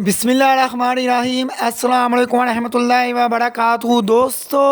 بسم اللہ الرحمن الرحیم۔ السلام علیکم ورحمۃ اللہ وبرکاتہ۔ دوستو،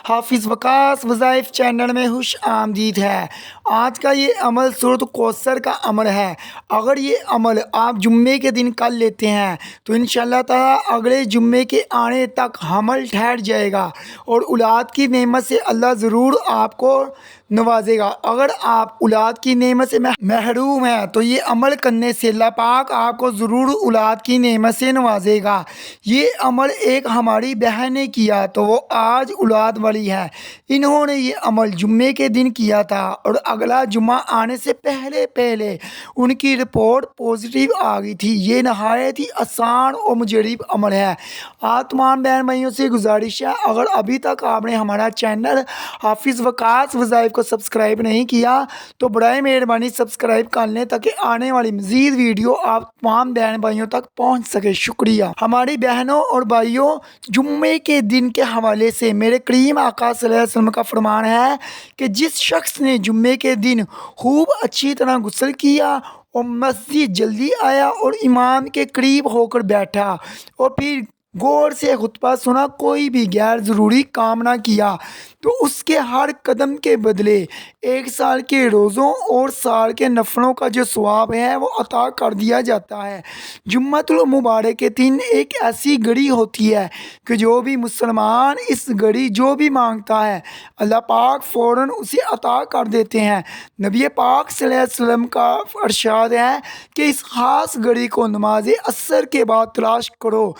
حافظ وقاص وظائف چینل میں خوش آمدید ہے۔ آج کا یہ عمل سورۃ کوثر کا عمل ہے۔ اگر یہ عمل آپ جمعے کے دن کر لیتے ہیں تو انشاءاللہ تعالیٰ اگلے جمعے کے آنے تک حمل ٹھہر جائے گا اور اولاد کی نعمت سے اللہ ضرور آپ کو نوازے گا۔ اگر آپ اولاد کی نعمت سے محروم ہیں تو یہ عمل کرنے سے اللہ پاک آپ کو ضرور اولاد کی نعمت سے نوازے گا۔ یہ عمل ایک ہماری بہن نے کیا تو وہ آج اولاد والی ہے۔ انہوں نے یہ عمل جمعے کے دن کیا تھا اور اگلا جمعہ آنے سے پہلے ان کی رپورٹ پازیٹیو آ گئی تھی۔ یہ نہایت ہی آسان اور مجرب عمل ہے۔ آپ تمام بہن بھائیوں سے گزارش ہے، اگر ابھی تک آپ نے ہمارا چینل حافظ وقاص وظائف کو سبسکرائب نہیں کیا تو برائے مہربانی سبسکرائب کر لیں تاکہ آنے والی مزید ویڈیو آپ تمام بہن بھائیوں تک پہنچ سکے۔ شکریہ۔ ہماری بہنوں اور بھائیوں، جمعے کے دن کے حوالے سے میرے کریم آقا صلی اللہ علیہ وسلم کا فرمان ہے کہ جس شخص نے جمعے کے دن خوب اچھی طرح غسل کیا اور مسجد جلدی آیا اور امام کے قریب ہو کر بیٹھا اور پھر غور سے خطبہ سنا، کوئی بھی غیر ضروری کام نہ کیا تو اس کے ہر قدم کے بدلے 1 سال کے روزوں اور سال کے نفلوں کا جو ثواب ہے وہ عطا کر دیا جاتا ہے۔ جمعۃ المبارک کے دن ایک ایسی گھڑی ہوتی ہے کہ جو بھی مسلمان اس گھڑی جو بھی مانگتا ہے اللہ پاک فوراً اسے عطا کر دیتے ہیں۔ نبی پاک صلی اللہ علیہ وسلم کا ارشاد ہے کہ اس خاص گھڑی کو نماز عصر کے بعد تلاش کرو۔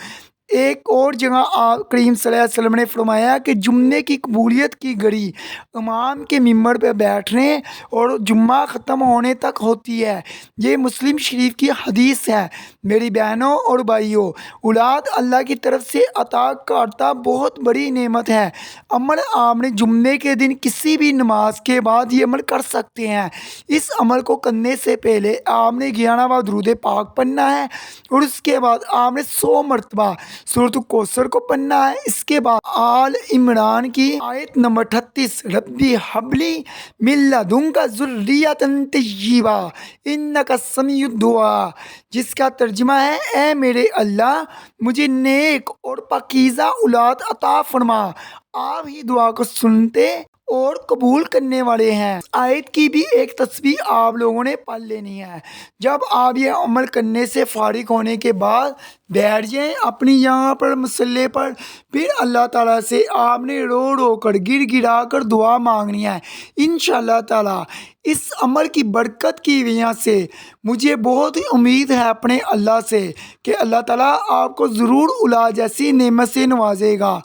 ایک اور جگہ آپ کریم صلی اللہ علیہ وسلم نے فرمایا کہ جمعے کی قبولیت کی گھڑی امام کے ممبر پہ بیٹھنے اور جمعہ ختم ہونے تک ہوتی ہے۔ یہ مسلم شریف کی حدیث ہے۔ میری بہنوں اور بھائیوں، اولاد اللہ کی طرف سے عطا کرتا بہت بڑی نعمت ہے۔ عمل آپ نے جمعے کے دن کسی بھی نماز کے بعد یہ عمل کر سکتے ہیں۔ اس عمل کو کرنے سے پہلے آپ نے 11 بار درود پاک پڑھنا ہے اور اس کے بعد آپ نے 100 مرتبہ سورۃ کوثر کو پڑھنا ہے۔ اس کے بعد آل عمران کی آیت نمبر 38 ربی حبلی من لدنک ذریۃ طیبہ انک سمیع الدعاء، جس کا ترجمہ ہے اے میرے اللہ مجھے نیک اور پاکیزہ اولاد عطا فرما، آپ ہی دعا کو سنتے اور قبول کرنے والے ہیں۔ آیت کی بھی ایک تسبیح آپ لوگوں نے پڑھ لینی ہے۔ جب آپ یہ عمل کرنے سے فارغ ہونے کے بعد بیٹھ جائیں اپنی جگہ پر مصلی پر، پھر اللہ تعالیٰ سے آپ نے رو کر گر گرا کر دعا مانگنی ہے۔ انشاءاللہ تعالیٰ اس عمل کی برکت کی وجہ سے مجھے بہت ہی امید ہے اپنے اللہ سے کہ اللہ تعالیٰ آپ کو ضرور اولاد جیسی نعمت سے نوازے گا۔